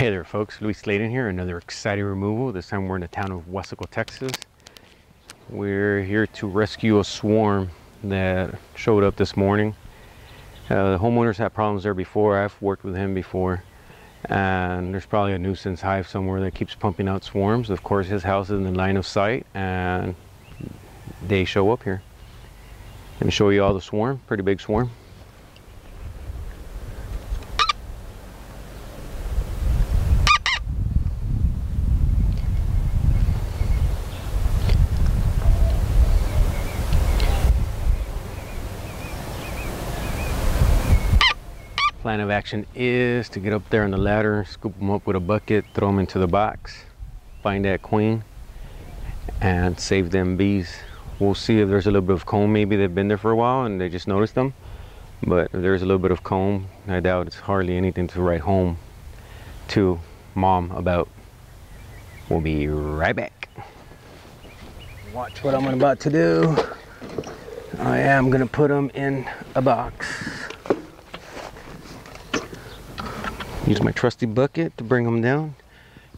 Hey there folks, Slayton here, another exciting removal. This time we're in the town of Weslaco, Texas. We're here to rescue a swarm that showed up this morning. The homeowners had problems there before. I've worked with him before, and there's probably a nuisance hive somewhere that keeps pumping out swarms. Of course, his house is in the line of sight and they show up here. Let me show you all the swarm, pretty big swarm. Plan of action is to get up there on the ladder, scoop them up with a bucket, throw them into the box, find that queen, and save them bees. We'll see if there's a little bit of comb. Maybe they've been there for a while and they just noticed them. But if there's a little bit of comb, I doubt it's hardly anything to write home to mom about. We'll be right back. Watch what I'm about to do. I am gonna put them in a box. Use my trusty bucket to bring them down,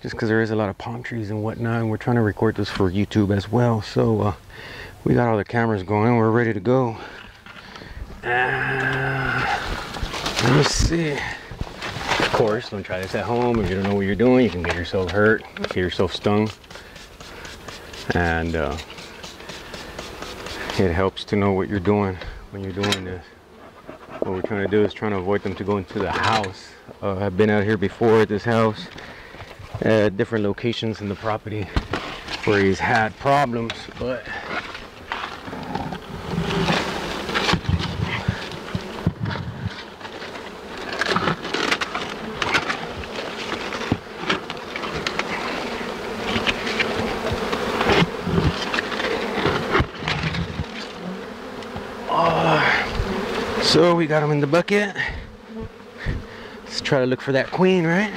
just because there is a lot of palm trees and whatnot, and we're trying to record this for YouTube as well. So we got all the cameras going, we're ready to go. Let me see. Of course, don't try this at home. If you don't know what you're doing, you can get yourself hurt, get yourself stung, and it helps to know what you're doing when you're doing this. What we're trying to do is trying to avoid them to go into the house. I've been out here before at this house at different locations in the property where he's had problems, but so we got them in the bucket. Let's try to look for that queen, right?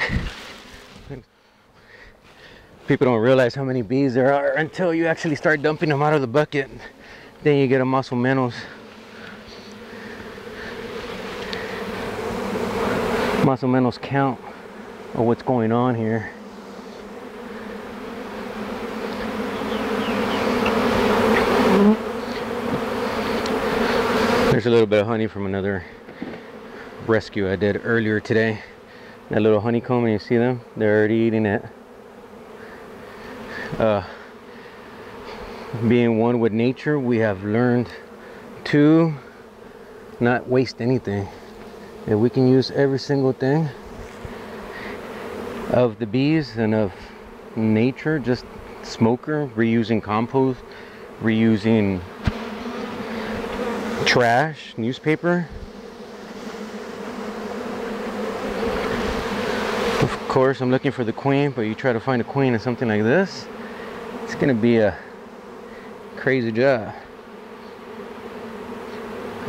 People don't realize how many bees there are until you actually start dumping them out of the bucket. Then you get a muscle minnows count of what's going on here. There's a little bit of honey from another rescue I did earlier today. That little honeycomb, and you see them? They're already eating it. Being one with nature, we have learned to not waste anything. If we can use every single thing of the bees and of nature, just smoker, reusing compost, reusing trash, newspaper. Of course, I'm looking for the queen, but you try to find a queen in something like this, it's gonna be a crazy job.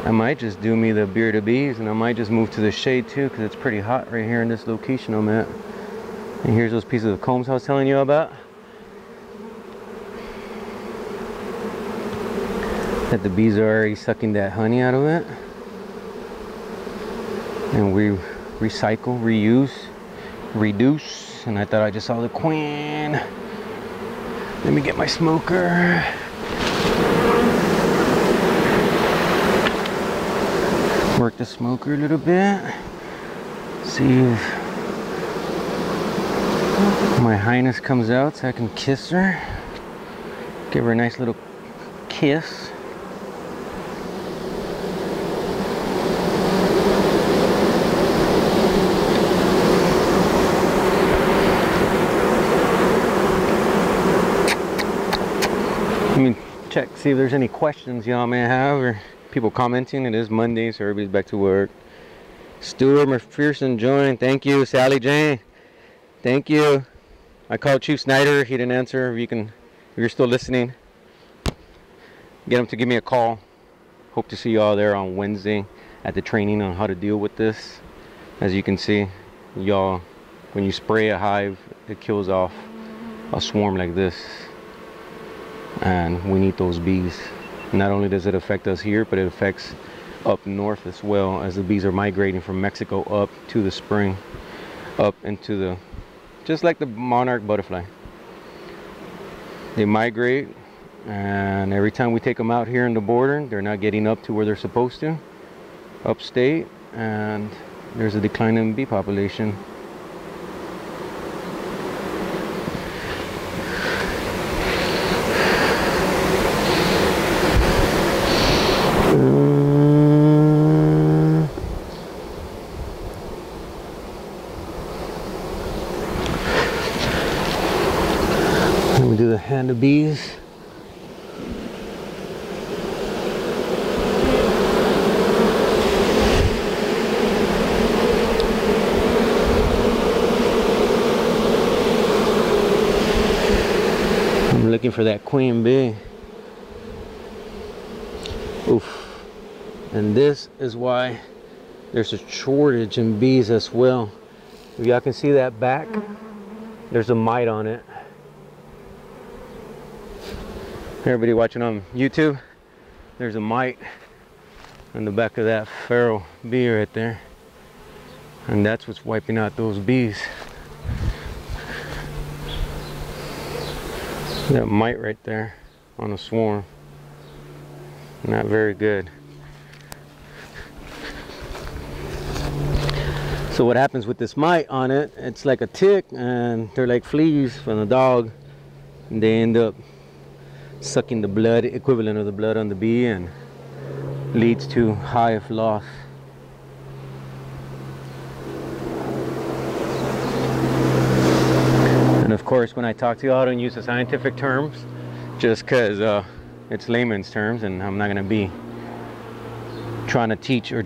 I might just do me the bearded bees, and I might just move to the shade too, because it's pretty hot right here in this location I'm at. And here's those pieces of combs I was telling you about, that the bees are already sucking that honey out of it. And we recycle, reuse, reduce. And I thought I just saw the queen. Let me get my smoker. Work the smoker a little bit. See if my highness comes out so I can kiss her. Give her a nice little kiss. Let me check, see if there's any questions y'all may have, or people commenting. It is Monday, so everybody's back to work. Stuart McPherson joined. Thank you. Sally Jane, thank you. I called Chief Snyder. He didn't answer. If you're still listening, get him to give me a call. Hope to see y'all there on Wednesday at the training on how to deal with this. As you can see, y'all, when you spray a hive, it kills off a swarm like this. And we need those bees. Not only does it affect us here, but it affects up north as well, as the bees are migrating from Mexico up to the spring, up into the just like the monarch butterfly. They migrate, and every time we take them out here in the border, they're not getting up to where they're supposed to, upstate, and there's a decline in bee population. Let me do the hand of bees. I'm looking for that queen bee. Oof. And this is why there's a shortage in bees as well. If y'all can see that back, there's a mite on it. Everybody watching on YouTube, there's a mite on the back of that feral bee right there, and that's what's wiping out those bees. That mite right there on a swarm, not very good. So what happens with this mite on it, it's like a tick, and they're like fleas from the dog, and they end up sucking the blood, equivalent of the blood on the bee, and leads to hive loss. And of course, when I talk to you, I don't use the scientific terms, just because it's layman's terms, and I'm not going to be trying to teach or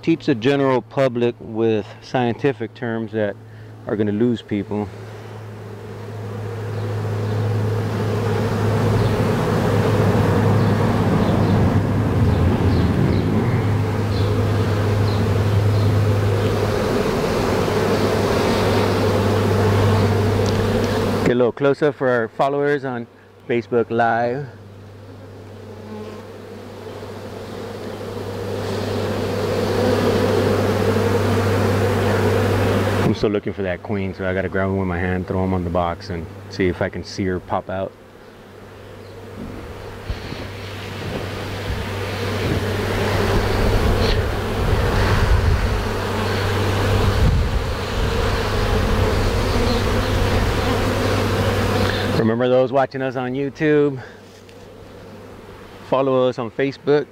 teach the general public with scientific terms that are going to lose people. Get a little close up for our followers on Facebook Live. I'm still looking for that queen, so I gotta grab them with my hand, throw them on the box, and see if I can see her pop out. Remember those watching us on YouTube, follow us on Facebook.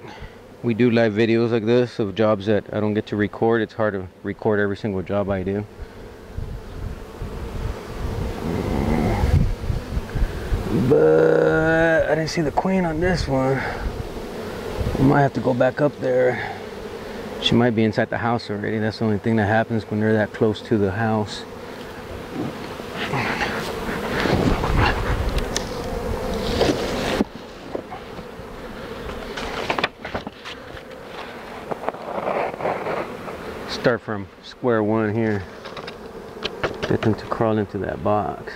We do live videos like this of jobs that I don't get to record. It's hard to record every single job I do. But I didn't see the queen on this one. I might have to go back up there. She might be inside the house already. That's the only thing that happens when they're that close to the house. Start from square one here. Get them to crawl into that box.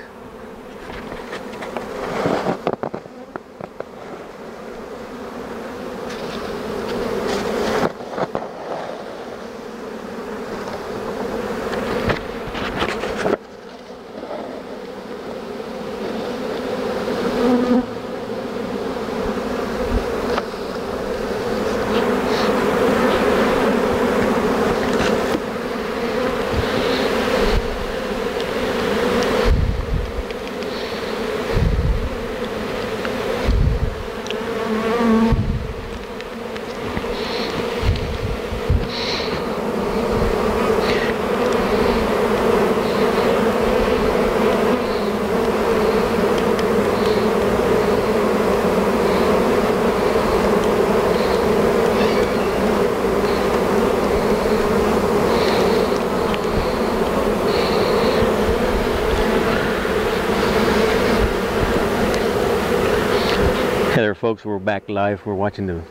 Hey there folks, we're back live. We're watching the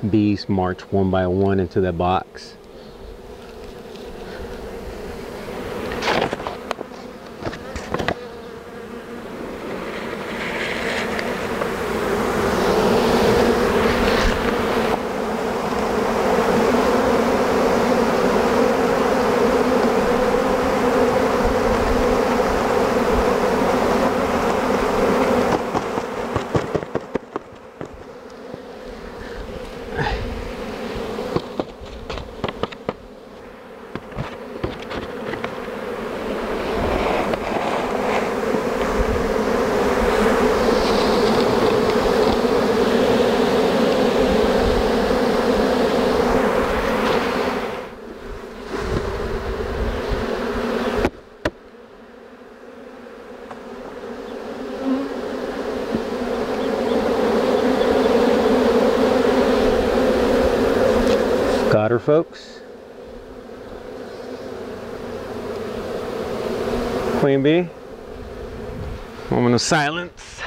bees march one by one into that box. Got her, folks. Queen bee. Moment of silence.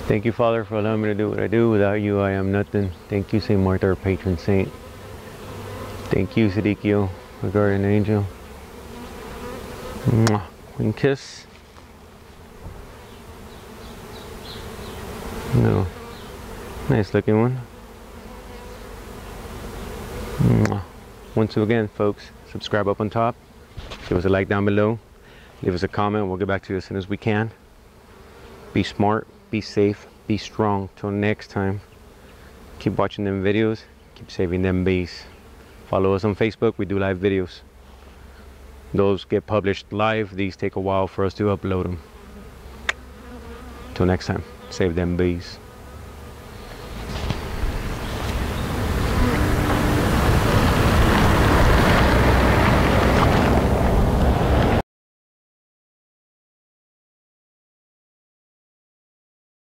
Thank you, Father, for allowing me to do what I do. Without you, I am nothing. Thank you, St. Martha, our patron saint. Thank you, Siddiqui, our guardian angel. Mwah. Queen kiss. No. Nice looking one. Mwah. Once again, folks, subscribe up on top. Give us a like down below. Leave us a comment. We'll get back to you as soon as we can. Be smart. Be safe. Be strong. Till next time. Keep watching them videos. Keep saving them bees. Follow us on Facebook. We do live videos. Those get published live. These take a while for us to upload them. Till next time. Save them bees.